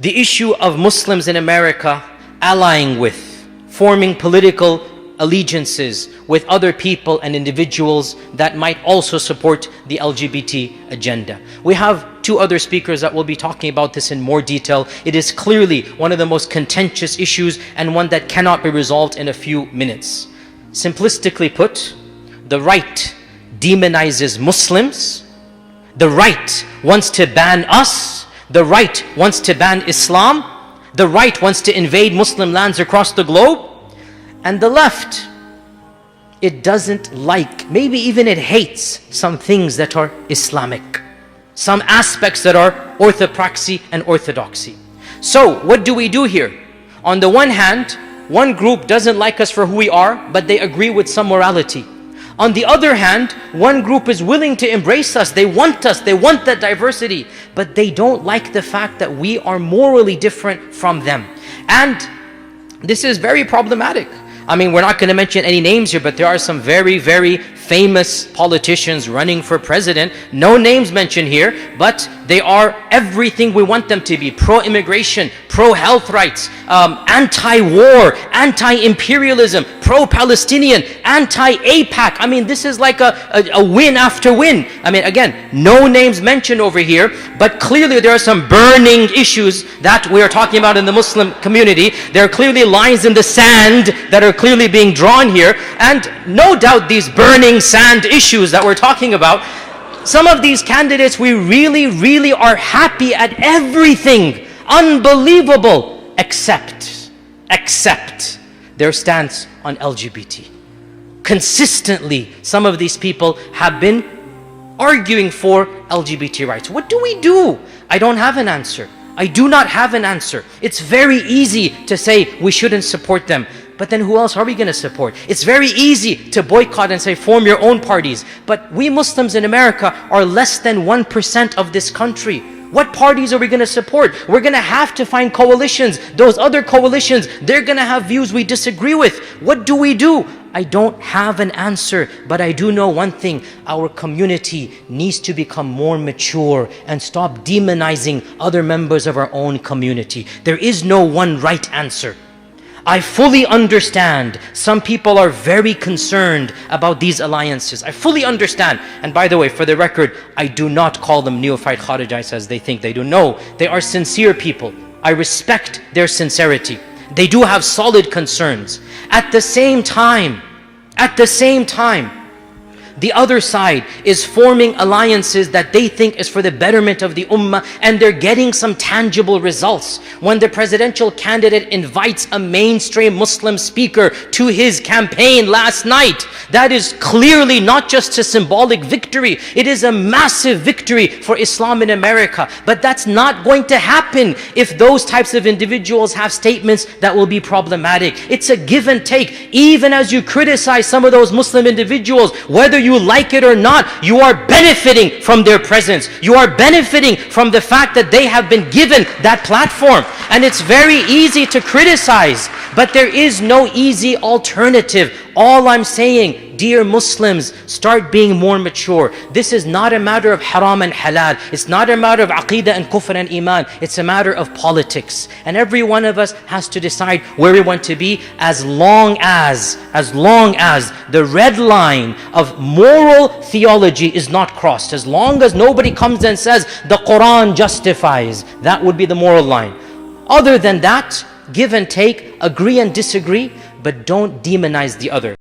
the issue of Muslims in America allying with, forming political allegiances with other people and individuals that might also support the LGBT agenda. We have two other speakers that will be talking about this in more detail. It is clearly one of the most contentious issues and one that cannot be resolved in a few minutes. Simplistically put, the right demonizes Muslims, the right wants to ban us, the right wants to ban Islam, the right wants to invade Muslim lands across the globe, and the left, it doesn't like, maybe even it hates some things that are Islamic, some aspects that are orthopraxy and orthodoxy. So what do we do here? On the one hand, one group doesn't like us for who we are, but they agree with some morality. On the other hand, one group is willing to embrace us, they want that diversity, but they don't like the fact that we are morally different from them. And this is very problematic. I mean, we're not going to mention any names here, but there are some very, very famous politicians running for president. No names mentioned here, but they are everything we want them to be. Pro-immigration, pro-health rights, anti-war, anti-imperialism, pro-Palestinian, anti-APAC. I mean, this is like a win after win. I mean, again, no names mentioned over here, but clearly there are some burning issues that we are talking about in the Muslim community. There are clearly lines in the sand that are clearly being drawn here, and no doubt these burning sand issues that we're talking about, some of these candidates, we really are happy at everything, unbelievable, except their stance on LGBT. Consistently, some of these people have been arguing for LGBT rights. What do we do? I don't have an answer. I do not have an answer. It's very easy to say we shouldn't support them. But then who else are we going to support? It's very easy to boycott and say form your own parties. But we Muslims in America are less than 1% of this country. What parties are we going to support? We're going to have to find coalitions. Those other coalitions, they're going to have views we disagree with. What do we do? I don't have an answer, but I do know one thing. Our community needs to become more mature and stop demonizing other members of our own community. There is no one right answer. I fully understand some people are very concerned about these alliances. I fully understand. And by the way, for the record, I do not call them neophyte Kharijites as they think they do. No, they are sincere people. I respect their sincerity. They do have solid concerns. At the same time, the other side is forming alliances that they think is for the betterment of the ummah, and they're getting some tangible results. When the presidential candidate invites a mainstream Muslim speaker to his campaign last night, that is clearly not just a symbolic victory, it is a massive victory for Islam in America. But that's not going to happen if those types of individuals have statements that will be problematic. It's a give and take. Even as you criticize some of those Muslim individuals, whether you like it or not, you are benefiting from their presence. You are benefiting from the fact that they have been given that platform. And it's very easy to criticize, but there is no easy alternative. All I'm saying, dear Muslims, start being more mature. This is not a matter of haram and halal. It's not a matter of aqeedah and kufr and iman. It's a matter of politics. And every one of us has to decide where we want to be, as long as the red line of moral theology is not crossed. As long as nobody comes and says the Quran justifies, that would be the moral line. Other than that, give and take, agree and disagree, but don't demonize the other.